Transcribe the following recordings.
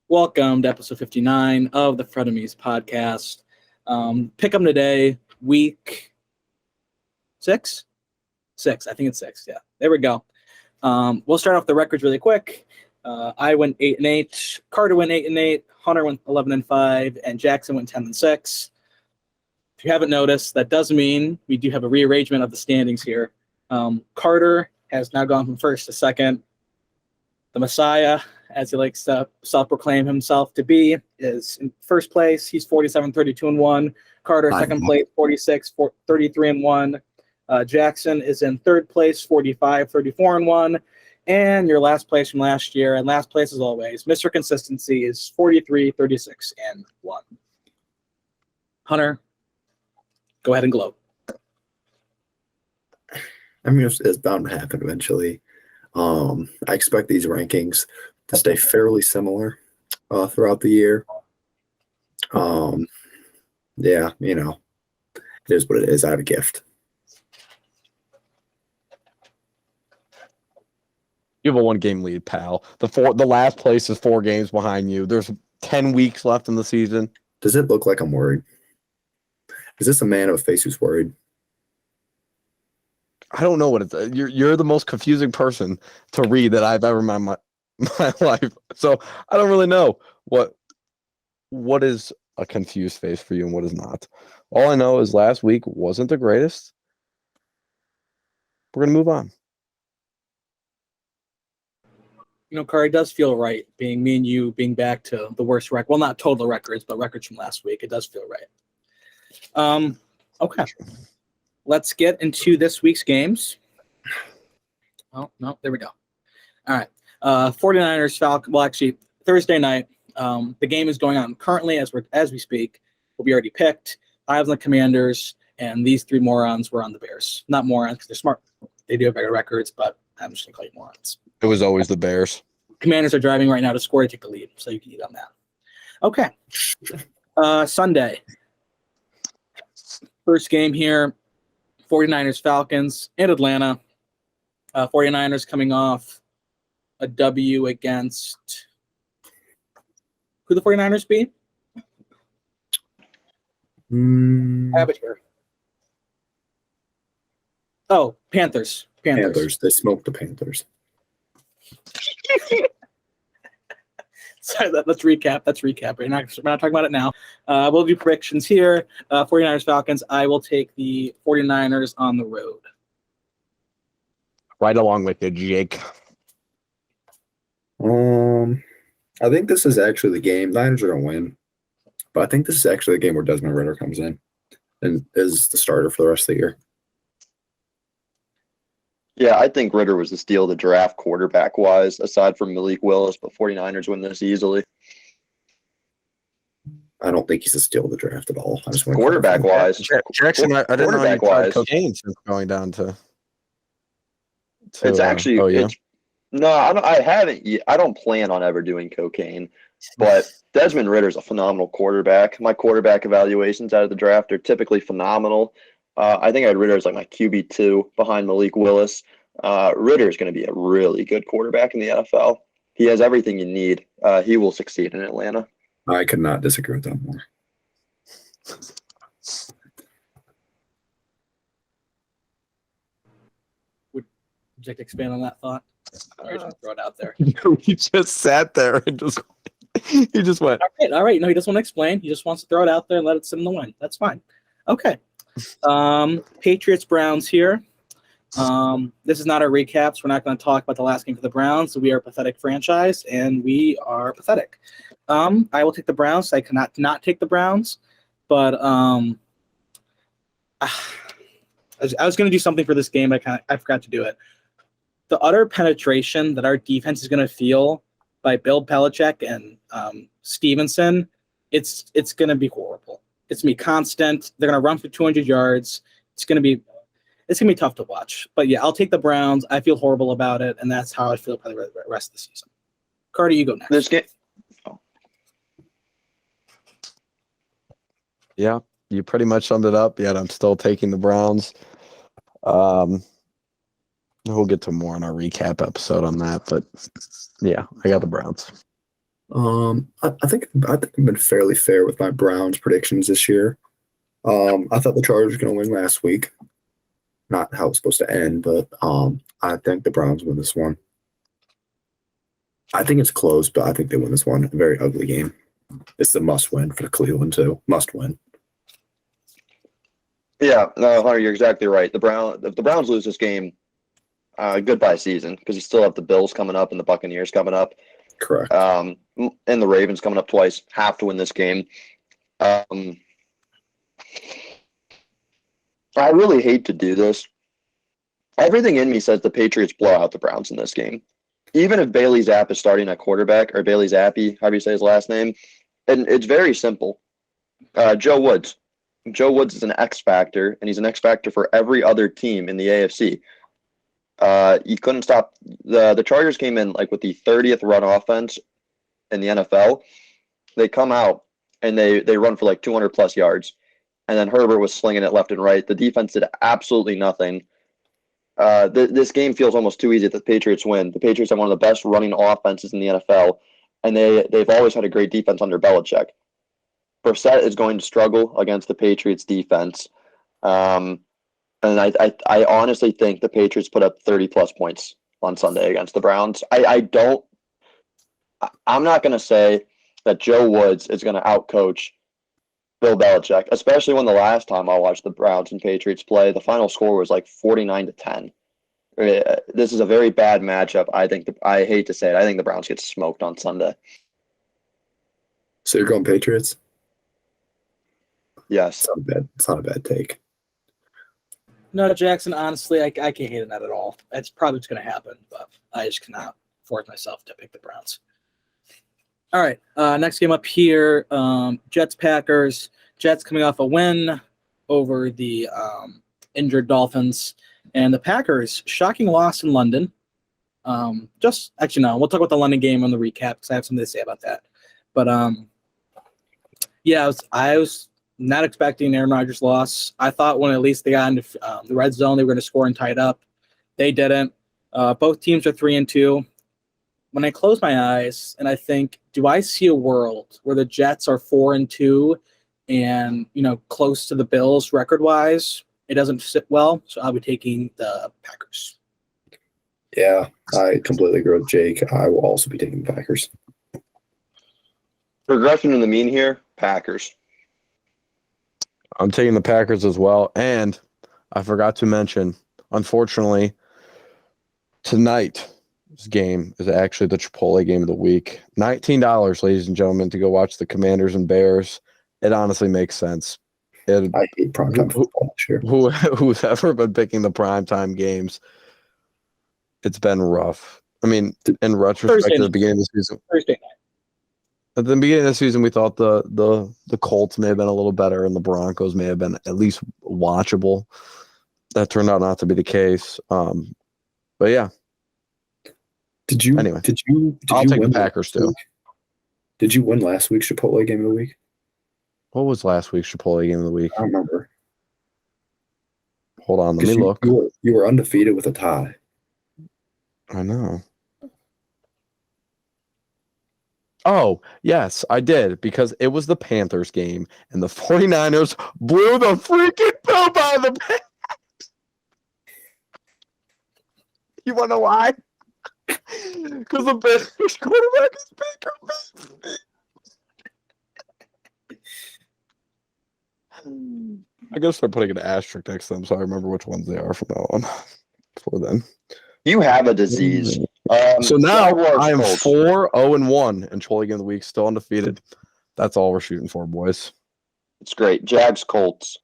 Welcome to episode 59 of the Frenemies podcast. Pick 'em today, week 6? 6. I think it's 6. Yeah, there we go. We'll start off the records really quick. I went 8-8. Carter went 8-8. Hunter went 11-5, and Jackson went 10-6. If you haven't noticed, that does mean we do have a rearrangement of the standings here. Carter has now gone from first to second. The Messiah, as he likes to self-proclaim himself to be, is in first place. He's 47, 32-1. Carter, second place, 46, 33-1. Jackson is in third place, 45, 34-1. And your last place from last year, and last place as always, Mr. Consistency is 43, 36-1. Hunter, go ahead and gloat. I mean, it's bound to happen eventually. I expect these rankings to stay fairly similar throughout the year. Yeah, it is what it is. I have a gift. You have a 1-game lead, pal. The last place is 4 games behind you. There's 10 weeks left in the season. Does it look like I'm worried? Is this a man of a face who's worried? I don't know what it's. You're the most confusing person to read that I've ever met in my life. So I don't really know what is a confused face for you and what is not. All I know is last week wasn't the greatest. We're gonna move on. Carter, it does feel right being me and you being back to the worst record. Well, not total records, but records from last week. It does feel right. Okay. Let's get into this week's games. Oh, no, there we go. All right. 49ers, Falcons. Well, actually, Thursday night. The game is going on currently as we speak. We already picked. I have the Commanders, and these 3 morons were on the Bears. Not morons because they're smart. They do have better records, but I'm just going to call you morons. It was always the Bears. Commanders are driving right now to score to take the lead, so you can eat on that. Okay. Sunday. First game here. 49ers, Falcons in Atlanta. 49ers coming off a W against who the 49ers beat? Habit here. Oh, Panthers. Panthers. They smoked the Panthers. Sorry, let's recap. We're not talking about it now. We'll do predictions here. 49ers, Falcons. I will take the 49ers on the road. Right along with you, Jake. I think this is actually the game. Niners are going to win. But I think this is actually the game where Desmond Ridder comes in and is the starter for the rest of the year. Yeah, I think Ridder was the steal of the draft quarterback-wise, aside from Malik Willis, but 49ers win this easily. I don't think he's a steal of the draft at all. Quarterback-wise. Jackson, I didn't know you tried cocaine since going down to it's actually oh, yeah? No, I haven't yet. I don't plan on ever doing cocaine, but Desmond Ridder's a phenomenal quarterback. My quarterback evaluations out of the draft are typically phenomenal. I think I had Ridder as like my QB2 behind Malik Willis. Ridder is going to be a really good quarterback in the NFL. He has everything you need. He will succeed in Atlanta. I could not disagree with that more. Would you like to expand on that thought? Or just throw it out there? He just sat there and he just went. All right. No, he doesn't want to explain. He just wants to throw it out there and let it sit in the wind. That's fine. Okay. Patriots, Browns here. This is not our recaps. We're not going to talk about the last game for the Browns. We are a pathetic franchise, and we are pathetic. I will take the Browns. I cannot not take the Browns, but I was going to do something for this game. I forgot to do it. The utter penetration that our defense is going to feel by Bill Belichick and Stevenson, it's going to be horrible. It's going to be constant. They're going to run for 200 yards. It's going to be tough to watch. But, yeah, I'll take the Browns. I feel horrible about it, and that's how I feel for the rest of the season. Carter, you go next. This game. Oh. Yeah, you pretty much summed it up, yet I'm still taking the Browns. We'll get to more in our recap episode on that, but, yeah, I got the Browns. I think I've been fairly fair with my Browns predictions this year. I thought the Chargers were going to win last week. Not how it's supposed to end, but I think the Browns win this one. I think it's close, but I think they win this one. A very ugly game. It's a must win for Cleveland too. Must win. Yeah, no, Hunter, you're exactly right. If the Browns lose this game, goodbye season, because you still have the Bills coming up and the Buccaneers coming up. Correct. And the Ravens coming up twice. Have to win this game. I really hate to do this. Everything in me says the Patriots blow out the Browns in this game. Even if Bailey Zapp is starting at quarterback, or Bailey Zappi, however you say his last name, and it's very simple. Joe Woods. Joe Woods is an X factor, and he's an X factor for every other team in the AFC. You couldn't stop the Chargers came in like with the 30th run offense in the NFL. They come out and they run for like 200 plus yards, and then Herbert was slinging it left and right. The defense did absolutely nothing. This game feels almost too easy that the Patriots win. The Patriots have one of the best running offenses in the NFL, and they've always had a great defense under Belichick. Brissett is going to struggle against the Patriots defense. And I honestly think the Patriots put up 30-plus points on Sunday against the Browns. I'm not going to say that Joe Woods is going to outcoach Bill Belichick, especially when the last time I watched the Browns and Patriots play, the final score was like 49-10. This is a very bad matchup. I hate to say it. I think the Browns get smoked on Sunday. So you're going Patriots? Yes. It's not a bad take. No, Jackson, honestly, I can't hate that at all. That's probably what's going to happen, but I just cannot force myself to pick the Browns. All right, next game up here, Jets-Packers. Jets coming off a win over the injured Dolphins. And the Packers, shocking loss in London. We'll talk about the London game on the recap because I have something to say about that. But, I was not expecting Aaron Rodgers' loss. I thought when at least they got into the red zone, they were going to score and tie it up. They didn't. Both teams are 3-2. When I close my eyes and I think, do I see a world where the Jets are 4-2 and, close to the Bills record-wise? It doesn't sit well, so I'll be taking the Packers. Yeah, I completely agree with Jake. I will also be taking the Packers. Regression in the mean here, Packers. I'm taking the Packers as well. And I forgot to mention, unfortunately, tonight's game is actually the Chipotle game of the week. $19, ladies and gentlemen, to go watch the Commanders and Bears. It honestly makes sense. I hate primetime football this year. Who's ever been picking the primetime games, it's been rough. I mean, in retrospect, at the beginning of the season, Thursday night. at the beginning of the season, we thought the Colts may have been a little better and the Broncos may have been at least watchable. That turned out not to be the case. But yeah. Did you Anyway, I'll take the Packers too. Did you win last week's Chipotle game of the week? What was last week's Chipotle game of the week? I don't remember. Hold on, let me look. You were undefeated with a tie. I know. Oh, yes, I did, because it was the Panthers game, and the 49ers blew the freaking poop out of the Panthers. You want to know why? Because the Panthers quarterback is Baker Mayfield. I gotta start putting an asterisk next to them so I remember which ones they are from now on. Before then. You have a disease. So now Jaguars, I am Colts. 4-0-1 in Chipotle game of the week, still undefeated. That's all we're shooting for, boys. It's great. Jags, Colts.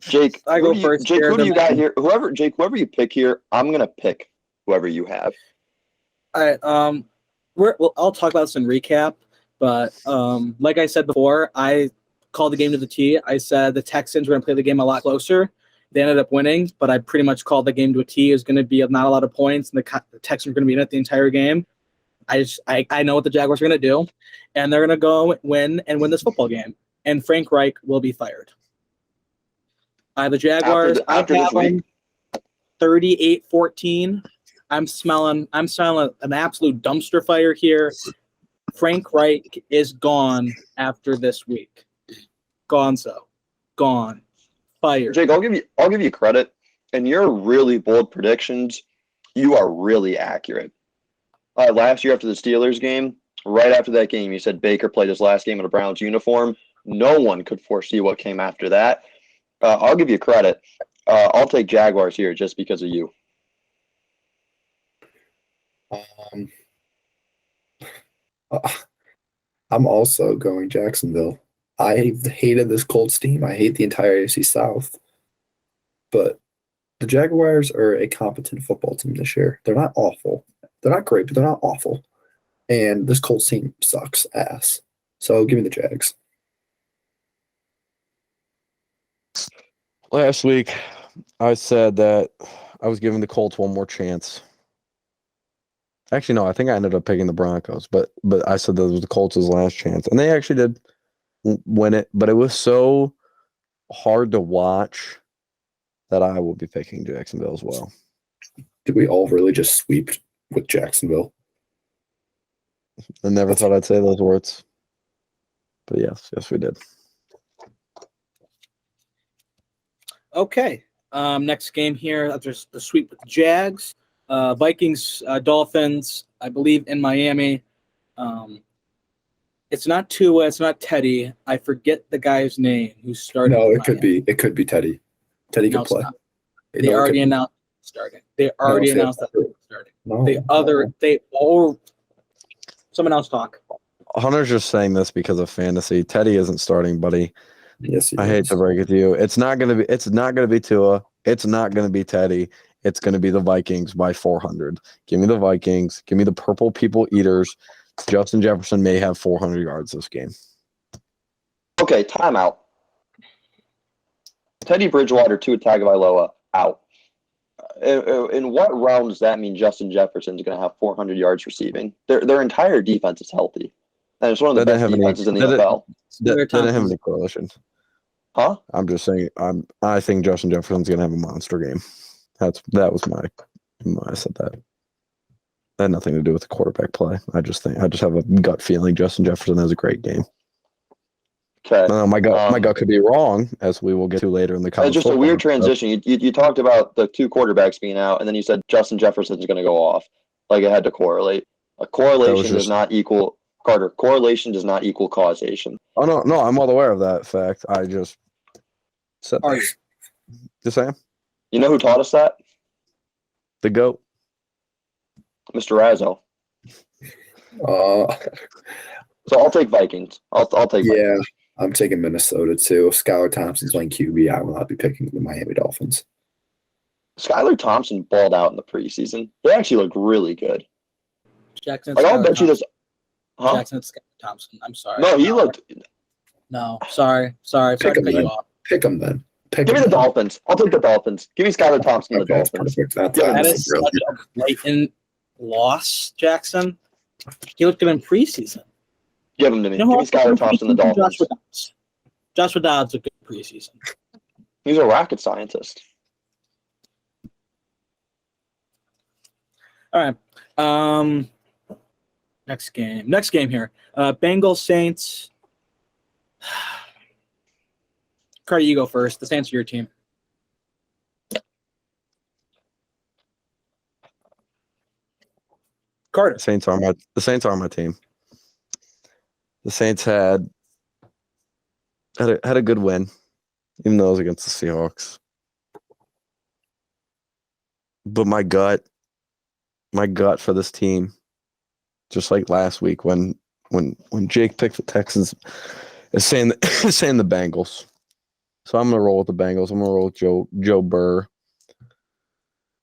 Jake, I go first. Jake, who do you got here? Whoever you pick here, I'm gonna pick whoever you have. All right. I'll talk about this in recap, but like I said before, I called the game to the T. I said the Texans were going to play the game a lot closer. They ended up winning, but I pretty much called the game to a T. It was going to be not a lot of points, and the Texans were going to be in it the entire game. I know what the Jaguars are going to do, and they're going to go win this football game. And Frank Reich will be fired. I have the Jaguars. After this week. 38-14. I'm smelling an absolute dumpster fire here. Frank Reich is gone after this week. Gonzo. Gone. Fired. Jake, I'll give you credit. And your really bold predictions, you are really accurate. Last year after the Steelers game, right after that game, you said Baker played his last game in a Browns uniform. No one could foresee what came after that. I'll give you credit. I'll take Jaguars here just because of you. I'm also going Jacksonville. I hated this Colts team. I hate the entire AFC South. But the Jaguars are a competent football team this year. They're not awful. They're not great, but they're not awful. And this Colts team sucks ass. So give me the Jags. Last week, I said that I was giving the Colts one more chance. Actually, no, I think I ended up picking the Broncos, but I said that was the Colts' last chance. And they actually did win it, but it was so hard to watch that I will be picking Jacksonville as well. Did we all really just sweep with Jacksonville? I never thought I'd say those words. But yes, we did. Okay. Next game here, there's the sweep with the Jags. Vikings, Dolphins, I believe in Miami. It's not Tua, it's not Teddy. I forget the guy's name who's starting. No, it could be Teddy. Teddy can play. They already announced starting. They already announced that they're starting. Someone else talk. Hunter's just saying this because of fantasy. Teddy isn't starting, buddy. Yes, I hate to break it to you. It's not gonna be Tua. It's not gonna be Teddy. It's gonna be the Vikings by 400. Give me the Vikings. Give me the purple people eaters. Justin Jefferson may have 400 yards this game. Okay, timeout. Teddy Bridgewater, Tua Tagovailoa out. In what realm does that mean Justin Jefferson's going to have 400 yards receiving? Their entire defense is healthy. And it's one of the best defenses in the NFL. They didn't have any correlation. Huh? I'm just saying. I think Justin Jefferson's going to have a monster game. That was my I said that. That had nothing to do with the quarterback play. I just have a gut feeling Justin Jefferson has a great game. Okay. My gut could be wrong, as we will get to later in the college. It's just a weird transition. You talked about the two quarterbacks being out, and then you said Justin Jefferson's going to go off. Like it had to correlate. A correlation does not equal Carter. Correlation does not equal causation. Oh no, I'm well aware of that fact. I just said that. Just saying. You know who taught us that? The GOAT. Mr. Razzo. So I'll take Vikings. I'll take Vikings. Yeah, I'm taking Minnesota too. If Skylar Thompson's playing QB, I will not be picking the Miami Dolphins. Skylar Thompson balled out in the preseason. He actually looked really good. Jackson. I'll bet you this. Huh? Jackson Skylar Thompson. I'm sorry. No, he looked. No, sorry to cut you off. Pick them then. Give me the Dolphins. I'll take the Dolphins. Give me Skylar Thompson and the Dolphins. That is such a blatant loss, Jackson. He looked good in preseason. Give him to me. Give me Skylar Thompson and the Dolphins. Joshua Dobbs a good preseason. He's a rocket scientist. All right. Next game here. Bengals Saints. Carter, you go first. The Saints are your team. Carter. The Saints are my team. The Saints had a good win, even though it was against the Seahawks. But my gut for this team, just like last week when Jake picked the Texans, is saying the Bengals. So I'm gonna roll with the Bengals. I'm gonna roll with Joe Burr.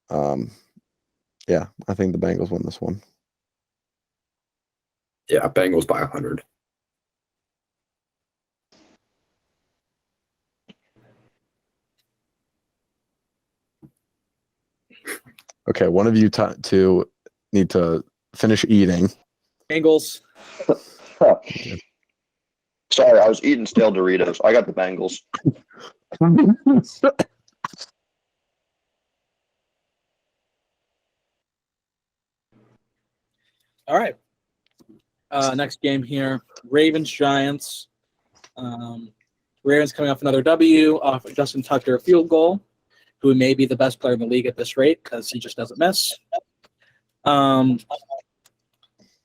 Yeah, I think the Bengals win this one. Yeah, Bengals by 100. Okay, one of you two need to finish eating. Bengals. Sorry, I was eating stale Doritos. I got the Bengals. All right. Next game here, Ravens Giants. Ravens coming off another W off Justin Tucker field goal, who may be the best player in the league at this rate because he just doesn't miss.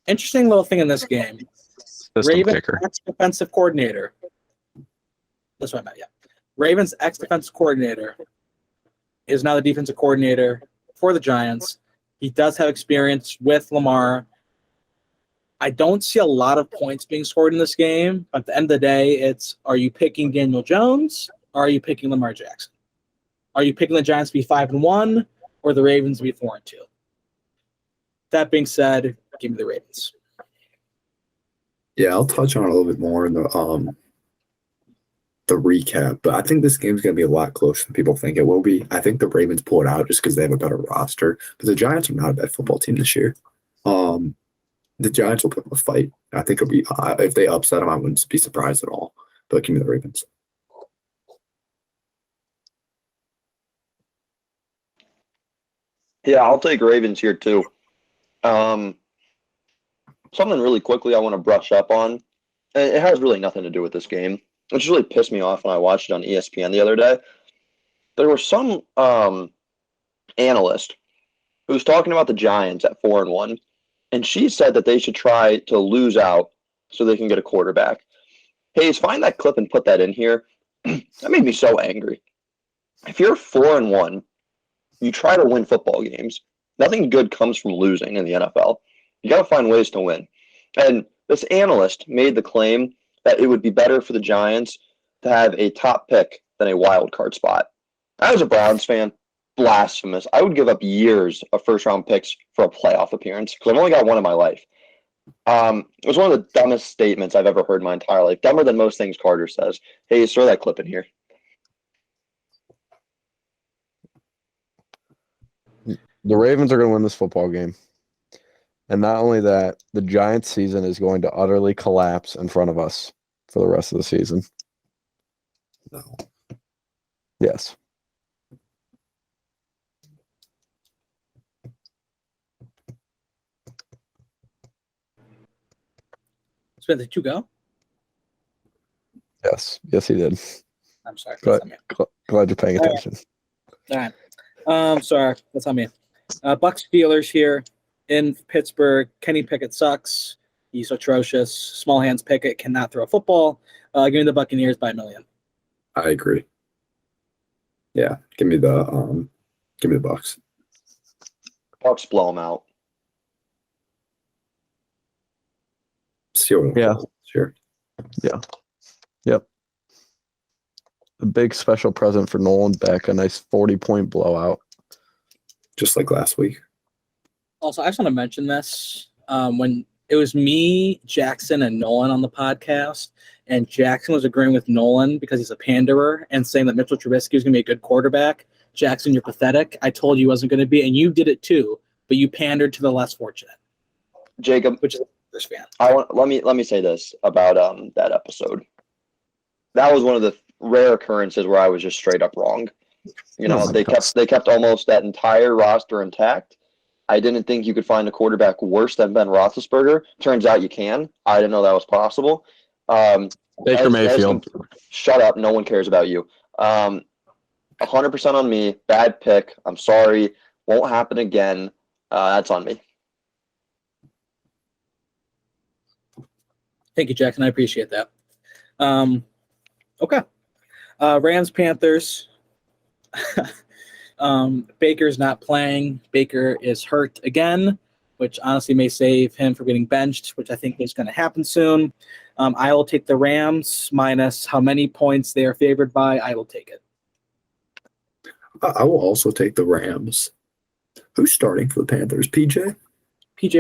Interesting little thing in this game. System Ravens kicker. ex-defensive coordinator. That's what I meant, yeah. Ravens ex-defensive coordinator is now the defensive coordinator for the Giants. He does have experience with Lamar. I don't see a lot of points being scored in this game. At the end of the day, it's, are you picking Daniel Jones or are you picking Lamar Jackson? Are you picking the Giants to be 5-1 or the Ravens to be 4-2? That being said, give me the Ravens. Yeah, I'll touch on it a little bit more in the recap, but I think this game's going to be a lot closer than people think it will be. I think the Ravens pull it out just because they have a better roster, but the Giants are not a bad football team this year. The Giants will put up a fight. I think it'll be if they upset them, I wouldn't be surprised at all. But give me the Ravens. Yeah, I'll take Ravens here too. Something really quickly I want to brush up on. And it has really nothing to do with this game. It just really pissed me off when I watched it on ESPN the other day. There was some analyst who was talking about the Giants at 4-1, and she said that they should try to lose out so they can get a quarterback. Hayes, find that clip and put that in here. That made me so angry. If you're 4-1, you try to win football games. Nothing good comes from losing in the NFL. You got to find ways to win. And this analyst made the claim that it would be better for the Giants to have a top pick than a wild card spot. I was a Browns fan. Blasphemous. I would give up years of first-round picks for a playoff appearance because I've only got one in my life. It was one of the dumbest statements I've ever heard in my entire life. Dumber than most things Carter says. Hey, throw that clip in here. The Ravens are going to win this football game. And not only that, the Giants season is going to utterly collapse in front of us for the rest of the season. No. Yes. So did you go? Yes. Yes, he did. I'm sorry. Glad you're paying attention. All right. Sorry. That's on me. Bucs Steelers here in Pittsburgh. Kenny Pickett sucks. He's atrocious. Small hands Pickett cannot throw a football. Give me the Buccaneers by 1 million. I agree. Yeah, give me the Bucs. Bucks blow them out. Yeah, sure. Yeah. Yep. A big special present for Nolan Beck, a nice 40-point blowout. Just like last week. Also, I just want to mention this. When it was me, Jackson, and Nolan on the podcast, and Jackson was agreeing with Nolan because he's a panderer and saying that Mitchell Trubisky was going to be a good quarterback. Jackson, you're pathetic. I told you he wasn't going to be, and you did it too, but you pandered to the less fortunate. Jacob, which is a Bears fan. Let me say this about that episode. That was one of the rare occurrences where I was just straight up wrong. You know, they kept almost that entire roster intact. I didn't think you could find a quarterback worse than Ben Roethlisberger. Turns out you can. I didn't know that was possible. Baker Mayfield. Shut up. No one cares about you. 100% on me. Bad pick. I'm sorry. Won't happen again. That's on me. Thank you, Jackson. I appreciate that. Okay. Rams, Panthers. Baker's not playing. Baker is hurt again, which honestly may save him from getting benched, which I think is going to happen soon. I will take the Rams minus how many points they are favored by. I will take it. I will also take the Rams. Who's starting for the Panthers? PJ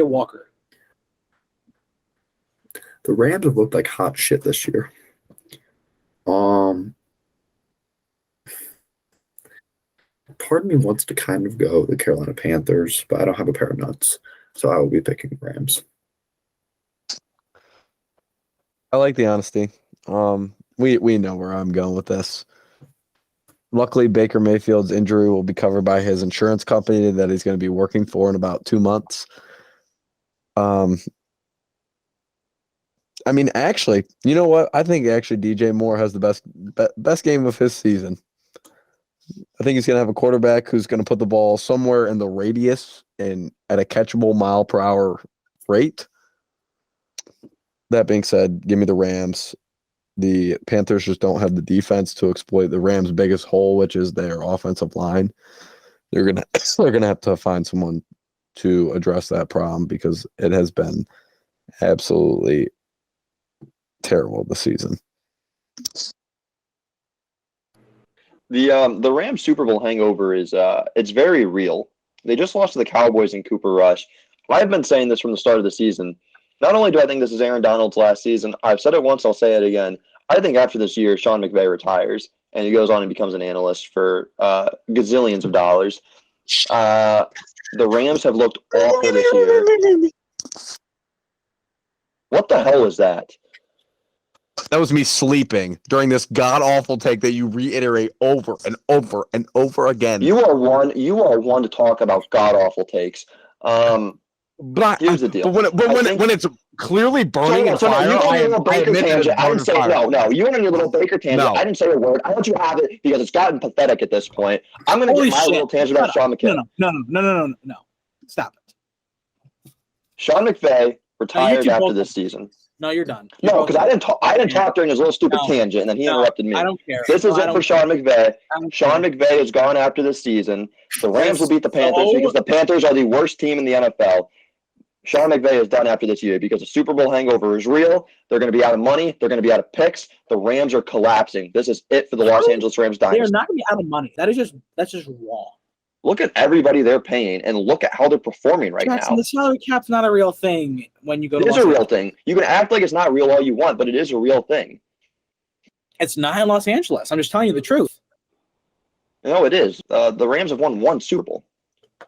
Walker. The Rams have looked like hot shit this year. Part of me wants to kind of go the Carolina Panthers, but I don't have a pair of nuts, so I will be picking Rams. I like the honesty. We know where I'm going with this. Luckily, Baker Mayfield's injury will be covered by his insurance company that he's going to be working for in about 2 months. I mean, actually, you know what? I think actually DJ Moore has the best game of his season. I think he's going to have a quarterback who's going to put the ball somewhere in the radius and at a catchable mile per hour rate. That being said, give me the Rams. The Panthers just don't have the defense to exploit the Rams' biggest hole, which is their offensive line. They're gonna have to find someone to address that problem because it has been absolutely terrible this season. The Rams Super Bowl hangover is it's very real. They just lost to the Cowboys in Cooper Rush. I've been saying this from the start of the season. Not only do I think this is Aaron Donald's last season, I've said it once, I'll say it again. I think after this year, Sean McVay retires and he goes on and becomes an analyst for gazillions of dollars. The Rams have looked awful this year. What the hell is that? That was me sleeping during this god-awful take that you reiterate over and over and over again. You are one to talk about god-awful takes. But here's the deal. But when it's clearly burning in fire, I admit that it's I didn't say fire. no. You went on your little Baker tangent. No. I didn't say a word. I let you have it because it's gotten pathetic at this point. I'm going to get my little tangent about Sean McVay. No. Stop it. Sean McVay retired after this season. No, you're done. No, because I didn't talk during his little stupid tangent, and then he interrupted me. I don't care. This is it for Sean McVay. Sean McVay is gone after this season. The Rams will beat the Panthers because the Panthers are the worst team in the NFL. Sean McVay is done after this year because the Super Bowl hangover is real. They're going to be out of money. They're going to be out of picks. The Rams are collapsing. This is it for the Los Angeles Rams dynasty. They're not going to be out of money. That's just wrong. Look at everybody they're paying and look at how they're performing right now. The salary cap's not a real thing when you go to It is a real thing. You can act like it's not real all you want, but it is a real thing. It's not in Los Angeles. I'm just telling you the truth. No, it is. The Rams have won one Super Bowl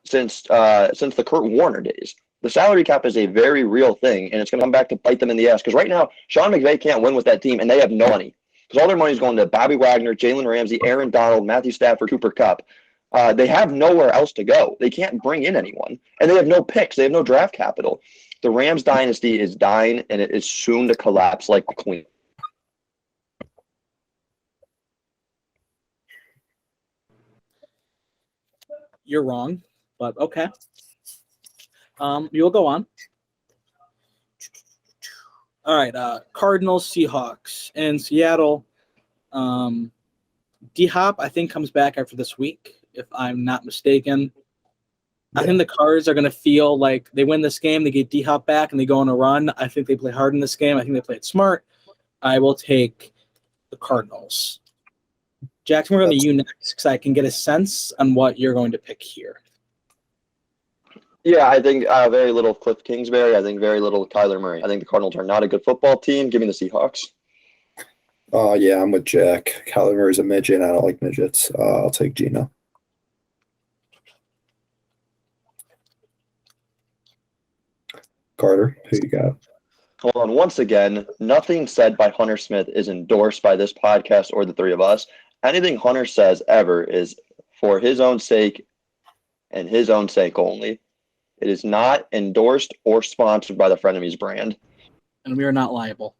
since the Kurt Warner days. The salary cap is a very real thing, and it's going to come back to bite them in the ass. Because right now, Sean McVay can't win with that team, and they have no money. Because all their money is going to Bobby Wagner, Jalen Ramsey, Aaron Donald, Matthew Stafford, Cooper Kupp. They have nowhere else to go. They can't bring in anyone. And they have no picks. They have no draft capital. The Rams dynasty is dying, and it is soon to collapse like the Queen. You're wrong, but okay. You'll go on. All right, Cardinals, Seahawks. In Seattle, D-Hop, I think, comes back after this week, if I'm not mistaken. I think the Cards are going to feel like they win this game, they get D-Hop back, and they go on a run. I think they play hard in this game. I think they play it smart. I will take the Cardinals. Jackson, we're going to you next because I can get a sense on what you're going to pick here. Yeah, I think very little Cliff Kingsbury. I think very little Kyler Murray. I think the Cardinals are not a good football team. Give me the Seahawks. Yeah, I'm with Jack. Kyler Murray's a midget, and I don't like midgets. I'll take Gino. Carter, who you got? Hold on. Once again, nothing said by Hunter Smith is endorsed by this podcast or the three of us. Anything Hunter says ever is for his own sake and his own sake only. It is not endorsed or sponsored by the Frenemies brand. And we are not liable.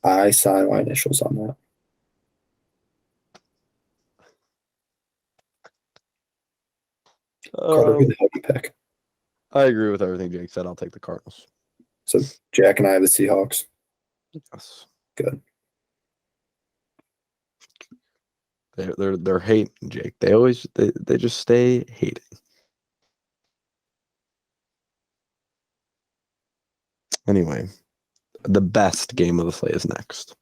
I sign my initials on that. Carter, who the hell do you pick? I agree with everything Jake said. I'll take the Cardinals. So Jack and I have the Seahawks. Yes. Good. They're hating Jake. They just stay hating. Anyway, the best game of the slate is next.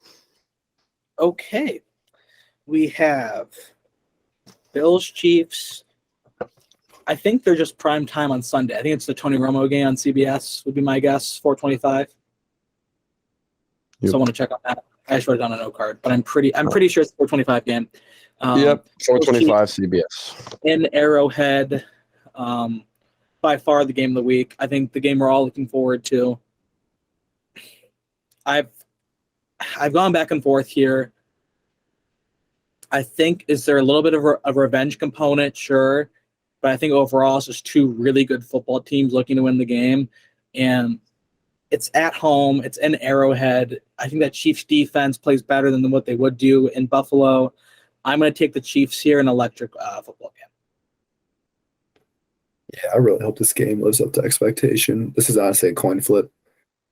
Okay. We have Bills, Chiefs. I think they're just prime time on Sunday. I think it's the Tony Romo game on CBS would be my guess, 4:25. Yep. So I want to check on that. I just wrote it down a note card, but I'm pretty sure it's 4:25 game. Yep, 4:25 CBS. In Arrowhead, by far the game of the week. I think the game we're all looking forward to. I've gone back and forth here. I think, is there a little bit of a revenge component? Sure. But I think overall it's just two really good football teams looking to win the game. and it's at home. It's in Arrowhead. I think that Chiefs defense plays better than what they would do in Buffalo. I'm going to take the Chiefs here in electric football game. Yeah, I really hope this game lives up to expectation. This is honestly a coin flip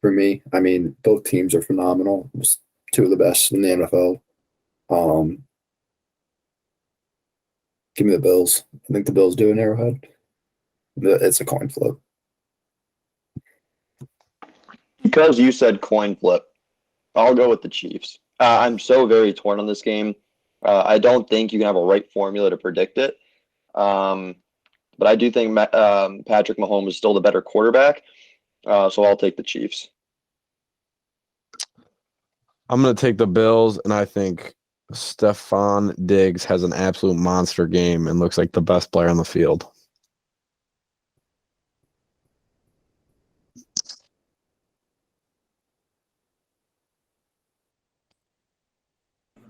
for me. I mean, both teams are phenomenal. Just two of the best in the NFL. Give me the Bills. I think the Bills do in Arrowhead. It's a coin flip. Because you said coin flip, I'll go with the Chiefs. I'm so very torn on this game. I don't think you can have a right formula to predict it. But I do think Patrick Mahomes is still the better quarterback. So I'll take the Chiefs. I'm going to take the Bills, and I think Stephon Diggs has an absolute monster game and looks like the best player on the field.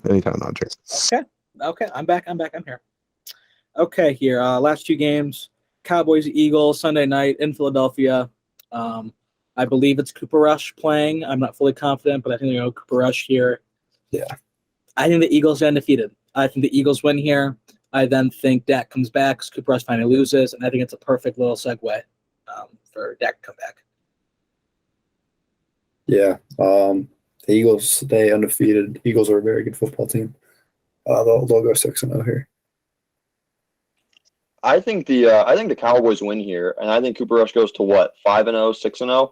Anytime now, Jason. Okay, I'm back. I'm here. Okay, here. Last two games: Cowboys, Eagles, Sunday night in Philadelphia. I believe it's Cooper Rush playing. I'm not fully confident, but I think they go Cooper Rush here. Yeah. I think the Eagles are undefeated. I think the Eagles win here. I then think Dak comes back because Cooper Rush finally loses, and I think it's a perfect little segue for Dak to come back. Yeah. The Eagles stay undefeated. Eagles are a very good football team. They'll go 6-0 here. I think the Cowboys win here, and I think Cooper Rush goes to what, 5-0, 6-0,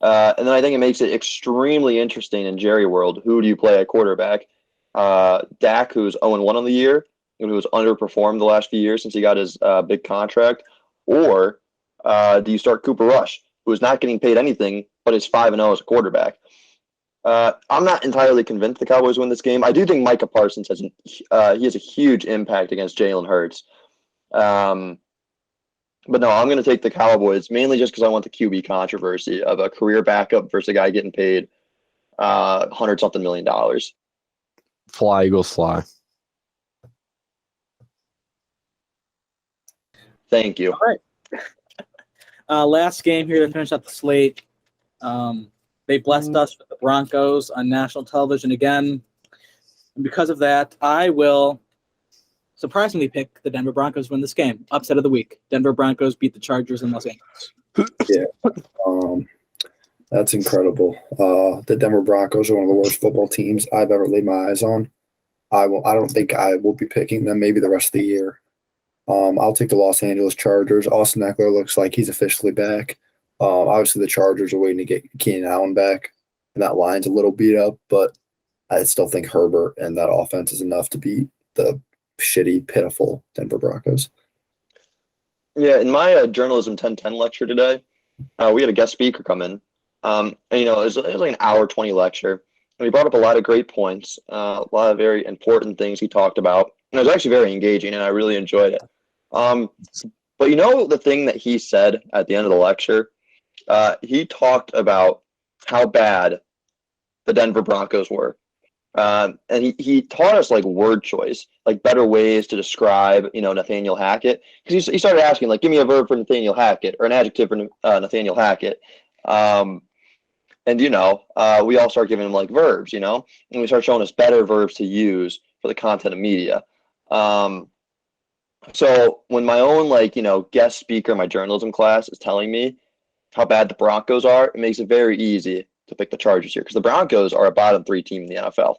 and then I think it makes it extremely interesting in Jerry World. Who do you play at quarterback? Dak, who's 0-1 on the year, and who's underperformed the last few years since he got his big contract, or do you start Cooper Rush, who is not getting paid anything but is 5-0 as a quarterback? I'm not entirely convinced the Cowboys win this game. I do think Micah Parsons has a huge impact against Jalen Hurts. But no, I'm going to take the Cowboys mainly just because I want the QB controversy of a career backup versus a guy getting paid $100-something million. Fly, Eagles, fly. Thank you. All right. Last game here to finish up the slate. They blessed us with the Broncos on national television again. And because of that, I will surprisingly pick the Denver Broncos win this game. Upset of the week. Denver Broncos beat the Chargers in Los Angeles. Yeah. That's incredible. The Denver Broncos are one of the worst football teams I've ever laid my eyes on. I don't think I will be picking them maybe the rest of the year. I'll take the Los Angeles Chargers. Austin Eckler looks like he's officially back. Obviously, the Chargers are waiting to get Keenan Allen back, and that line's a little beat up, but I still think Herbert and that offense is enough to beat the shitty, pitiful Denver Broncos. Yeah, in my journalism 1010 lecture today, we had a guest speaker come in. And, it was like an hour 20 lecture. And he brought up a lot of great points, a lot of very important things he talked about. And it was actually very engaging, and I really enjoyed it. But the thing that he said at the end of the lecture, he talked about how bad the Denver Broncos were. And he taught us like word choice, like better ways to describe, Nathaniel Hackett. Because he started asking, like, give me a verb for Nathaniel Hackett or an adjective for Nathaniel Hackett. And we all start giving him like verbs, and we start showing us better verbs to use for the content of media. So when my own guest speaker in my journalism class is telling me how bad the Broncos are, it makes it very easy to pick the Chargers here because the Broncos are a bottom 3 team in the NFL.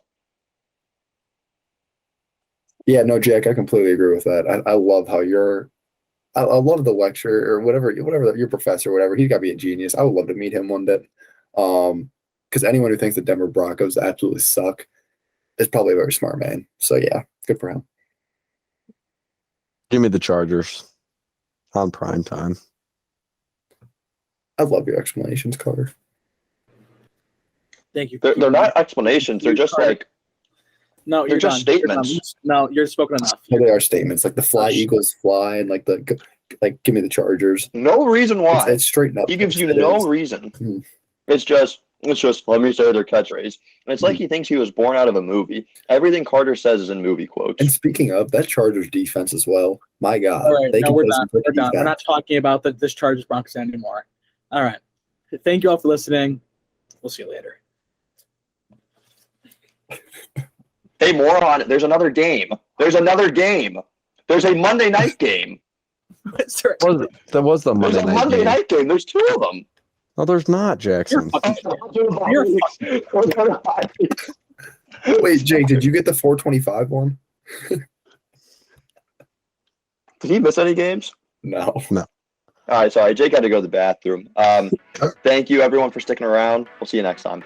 Yeah, no, Jack, I completely agree with that. I love how I love the lecture or whatever your professor, whatever. He's got to be a genius. I would love to meet him one day. Because anyone who thinks the Denver Broncos absolutely suck is probably a very smart man. So yeah, good for him. Give me the Chargers on prime time. I love your explanations, Carter. Thank you. They're not explanations. They're just like no, they're you're just done. statements. No, you're spoken enough. No, they are statements like the fly Eagles fly and like give me the Chargers. No reason why. It's straight up. He gives you no reason. Mm. It's just let me say their catchphrase. And it's like he thinks he was born out of a movie. Everything Carter says is in movie quotes. And speaking of that Chargers defense as well, my God, all right, they no, can we're play done. some We're done. defense. We're not talking about this Chargers Broncos anymore. All right. Thank you all for listening. We'll see you later. Hey, moron, there's another game. There's a Monday night game. There was the There's Monday a night Monday game. night game. There's two of them. No, there's not, Jackson. Wait, Jake, did you get the 425 one? Did he miss any games? No. All right, sorry. Jake had to go to the bathroom. Thank you, everyone, for sticking around. We'll see you next time.